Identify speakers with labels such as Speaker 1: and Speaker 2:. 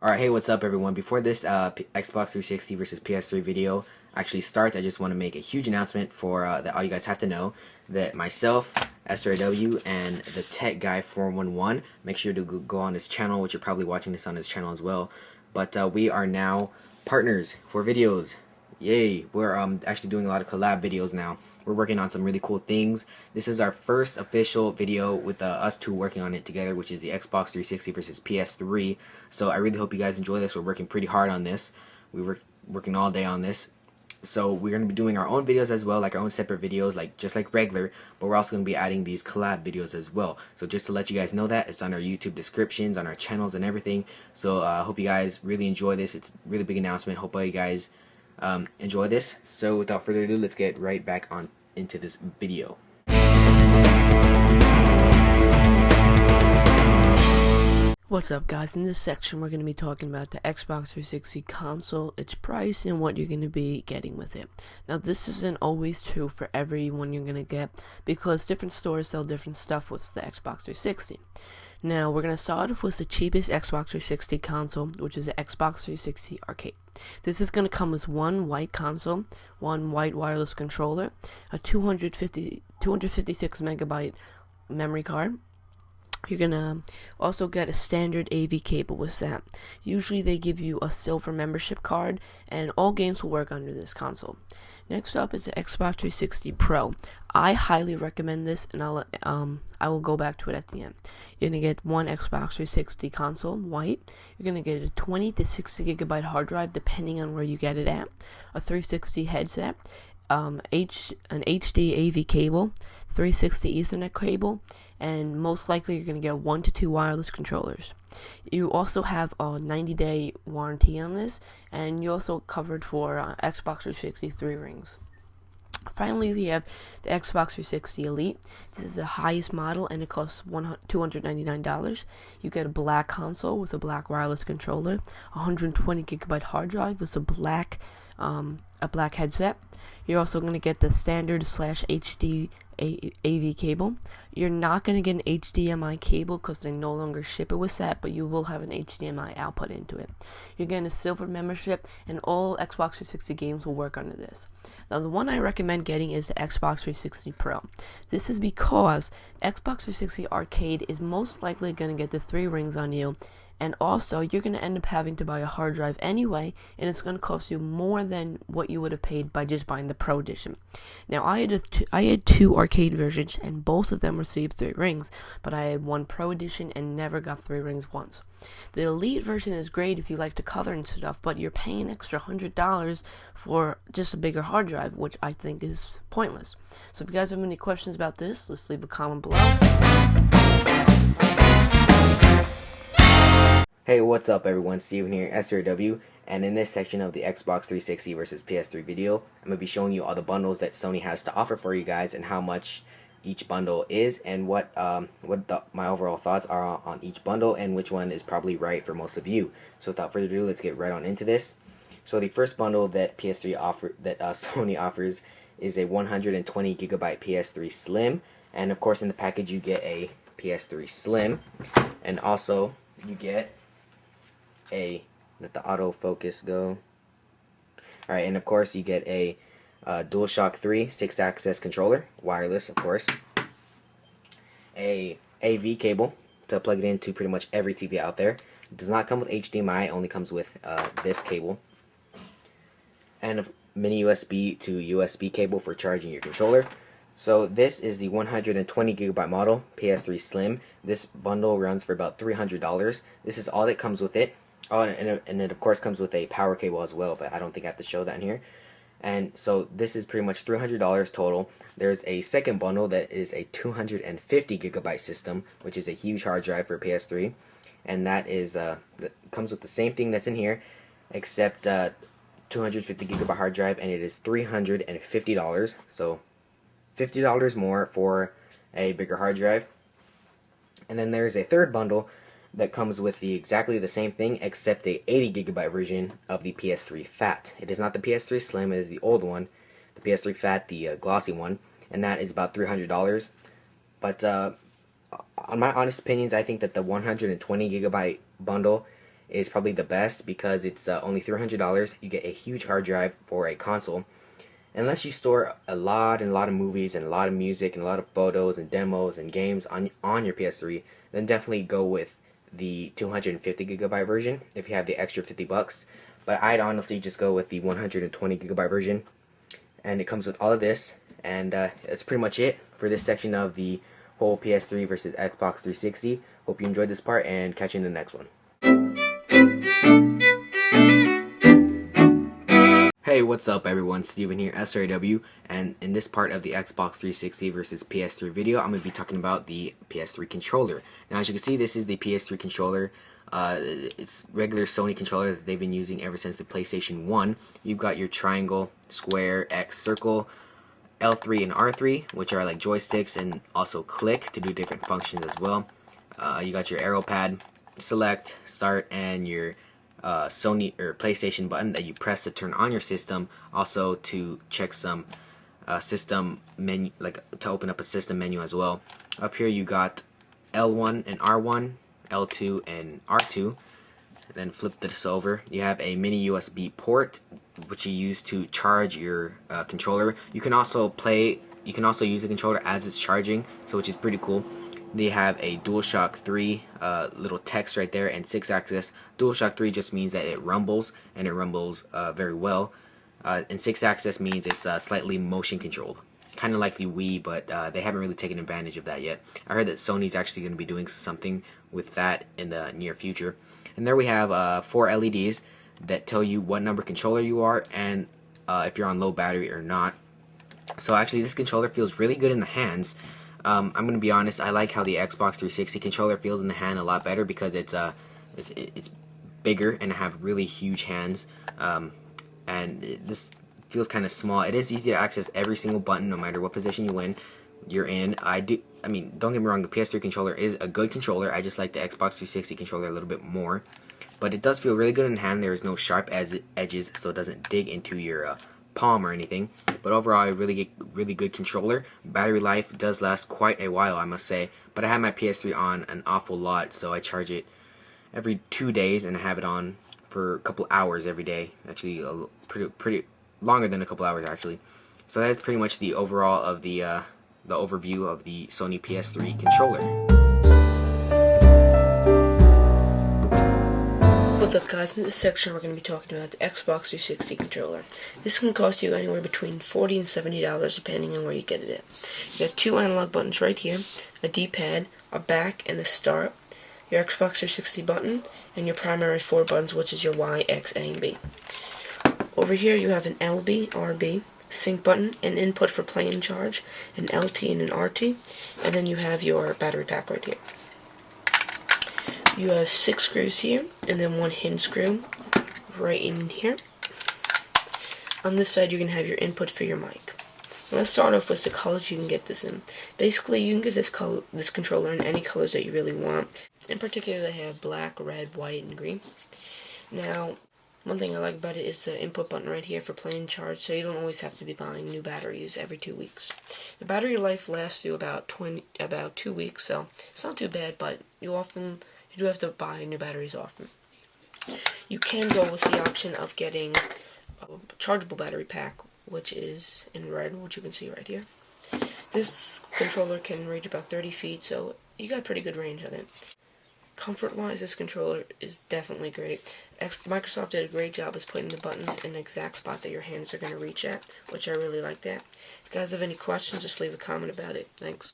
Speaker 1: Alright, hey, what's up everyone? Before this Xbox 360 versus PS3 video actually starts, I just want to make a huge announcement for that all you guys have to know that myself, srayw, and the tech guy 411, make sure to go on his channel, which you're probably watching this on his channel as well. But we are now partners for videos. Yay! We're actually doing a lot of collab videos now. We're working on some really cool things. This is our first official video with us two working on it together, which is the Xbox 360 versus PS3. So I really hope you guys enjoy this. We're working pretty hard on this. We were working all day on this. So we're going to be doing our own videos as well, like our own separate videos, like just like regular, but we're also going to be adding these collab videos as well. So just to let you guys know that, it's on our YouTube descriptions, on our channels and everything. So I hope you guys really enjoy this. It's a really big announcement. Hope all you guys enjoy this. So without further ado, let's get right back on into this video.
Speaker 2: What's up guys, in this section we're going to be talking about the Xbox 360 console, its price, and what you're going to be getting with it. Now this isn't always true for everyone you're going to get, because different stores sell different stuff with the Xbox 360. Now we're going to start off with the cheapest Xbox 360 console, which is the Xbox 360 Arcade. This is going to come with one white console, one white wireless controller, a 256 megabyte memory card. You're gonna also get a standard AV cable with that. Usually they give you a silver membership card, and all games will work under this console. Next up is the Xbox 360 Pro. I highly recommend this, and I will go back to it at the end. You're gonna get one Xbox 360 console, white. You're gonna get a 20 to 60 gigabyte hard drive, depending on where you get it at. A 360 headset. An HD AV cable, 360 Ethernet cable, and most likely you're going to get 1 to 2 wireless controllers. You also have a 90-day warranty on this, and you're also covered for Xbox 360 3 rings. Finally, we have the Xbox 360 Elite. This is the highest model, and it costs $299. You get a black console with a black wireless controller, 120 gigabyte hard drive with a black headset. You're also going to get the standard / HD AV cable. You're not going to get an HDMI cable because they no longer ship it with that, but you will have an HDMI output into it. You're getting a silver membership, and all Xbox 360 games will work under this. Now, the one I recommend getting is the Xbox 360 Pro. This is because Xbox 360 Arcade is most likely going to get the 3 rings on you, and also you're going to end up having to buy a hard drive anyway, and it's going to cost you more than what you would have paid by just buying the Pro Edition. Now, I had 2 arcade versions, and both of them received 3 rings, but I had 1 Pro Edition and never got 3 rings once. The Elite version is great if you like to color and stuff, but you're paying an extra $100 for just a bigger hard drive, which I think is pointless. So if you guys have any questions about this, let's leave a comment below.
Speaker 1: Hey, what's up everyone, Steven here, srayw, and in this section of the Xbox 360 versus PS3 video, I'm going to be showing you all the bundles that Sony has to offer for you guys and how much each bundle is, and what my overall thoughts are on each bundle and which one is probably right for most of you. So without further ado, let's get right on into this. So the first bundle that Sony offers is a 120 gigabyte PS3 Slim, and of course in the package you get a PS3 Slim, and also you get let the autofocus go. Alright, and of course you get a DualShock 3 6-axis controller, wireless of course, a AV cable to plug it into pretty much every TV out there. It does not come with HDMI, it only comes with this cable, and a mini USB to USB cable for charging your controller. So this is the 120 gigabyte model PS3 Slim. This bundle runs for about $300. This is all that comes with it. Oh, and it of course comes with a power cable as well, but I don't think I have to show that in here. And so this is pretty much $300 total. There's a second bundle that is a 250 gigabyte system, which is a huge hard drive for PS3, and that is that comes with the same thing that's in here, except 250 gigabyte hard drive, and it is $350. So $50 more for a bigger hard drive. And then there's a third bundle that comes with exactly the same thing, except a 80 gigabyte version of the PS3 Fat. It is not the PS3 Slim, it is the old one, the PS3 Fat, the glossy one, and that is about $300. But on my honest opinions, I think that the 120 gigabyte bundle is probably the best because it's only $300. You get a huge hard drive for a console. Unless you store a lot of movies and a lot of music and a lot of photos and demos and games on your PS3, then definitely go with the 250 gigabyte version if you have the extra $50. But I'd honestly just go with the 120 gigabyte version, and it comes with all of this. And that's pretty much it for this section of the whole PS3 versus Xbox 360. Hope you enjoyed this part, and catch you in the next one. Hey, what's up everyone, Steven here, srayw, and in this part of the Xbox 360 versus PS3 video, I'm going to be talking about the PS3 controller. Now, as you can see, this is the PS3 controller. It's regular Sony controller that they've been using ever since the PlayStation 1. You've got your triangle, square, X, circle, L3 and R3, which are like joysticks, and also click to do different functions as well. You got your arrow pad, select, start, and your Sony or PlayStation button that you press to turn on your system, also to check some system menu, like to open up a system menu as well. Up here you got L1 and R1, L2 and R2. Then flip this over, you have a mini USB port which you use to charge your controller. You can also use the controller as it's charging, so which is pretty cool. They have a DualShock 3 little text right there, and 6-axis. DualShock 3 just means that it rumbles, and it rumbles very well. And 6-axis means it's slightly motion controlled, kind of like the Wii, but they haven't really taken advantage of that yet. I heard that Sony's actually going to be doing something with that in the near future. And there we have 4 LEDs that tell you what number controller you are, and if you're on low battery or not. So actually this controller feels really good in the hands. I'm going to be honest, I like how the Xbox 360 controller feels in the hand a lot better because it's bigger and I have really huge hands, and this feels kind of small. It is easy to access every single button no matter what position you're in. I mean, don't get me wrong, the PS3 controller is a good controller. I just like the Xbox 360 controller a little bit more, but it does feel really good in hand. There is no sharp edges, so it doesn't dig into your palm or anything. But overall, a really good controller. Battery life does last quite a while, I must say. But I have my PS3 on an awful lot, so I charge it every 2 days, and I have it on for a couple hours every day. Actually, pretty longer than a couple hours actually. So that's pretty much the overall of the overview of the Sony PS3 controller.
Speaker 2: What's up guys, in this section we're going to be talking about the Xbox 360 controller. This can cost you anywhere between $40 and $70 depending on where you get it at. You got 2 analog buttons right here, a D-pad, a back, and a start, your Xbox 360 button, and your primary 4 buttons, which is your Y, X, A, and B. Over here you have an LB, RB, sync button, an input for play and charge, an LT and an RT, and then you have your battery pack right here. You have 6 screws here, and then 1 hinge screw right in here. On this side, you're going to have your input for your mic. Now, let's start off with the colors you can get this in. Basically, you can get this controller in any colors that you really want. In particular, they have black, red, white, and green. Now, one thing I like about it is the input button right here for play and charge, so you don't always have to be buying new batteries every 2 weeks. The battery life lasts you about 2 weeks, so it's not too bad, but you do have to buy new batteries often. You can go with the option of getting a chargeable battery pack, which is in red, which you can see right here. This controller can reach about 30 feet, so you got pretty good range on it. Comfort-wise, this controller is definitely great. Microsoft did a great job of putting the buttons in the exact spot that your hands are going to reach at, which I really like that. If you guys have any questions, just leave a comment about it. Thanks.